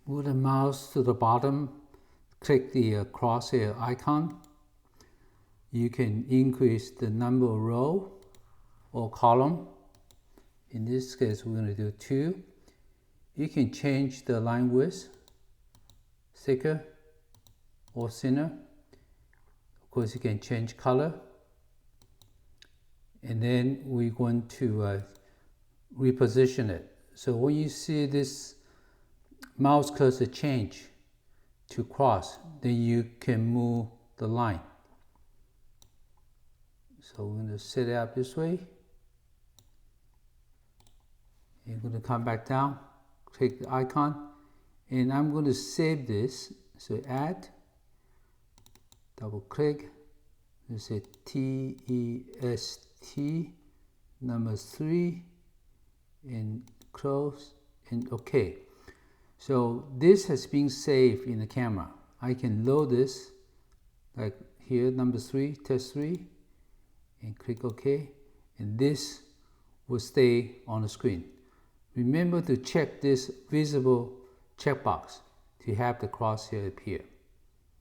Move the mouse to the bottom, click the crosshair icon. You can increase the number of row or column. In this case, we're going to do 2. You can change the line width, thicker or thinner. Of course, you can change color. And then we're going to reposition it. So when you see this mouse cursor change to cross, then you can move the line. So we're going to set it up this way. You're going to come back down, click the icon, and I'm going to save this. So add, double click, and say TEST number 3, and close, and OK. So this has been saved in the camera. I can load this, like here, number 3, test 3, and click OK, and this will stay on the screen. Remember to check this visible checkbox to have the crosshair appear.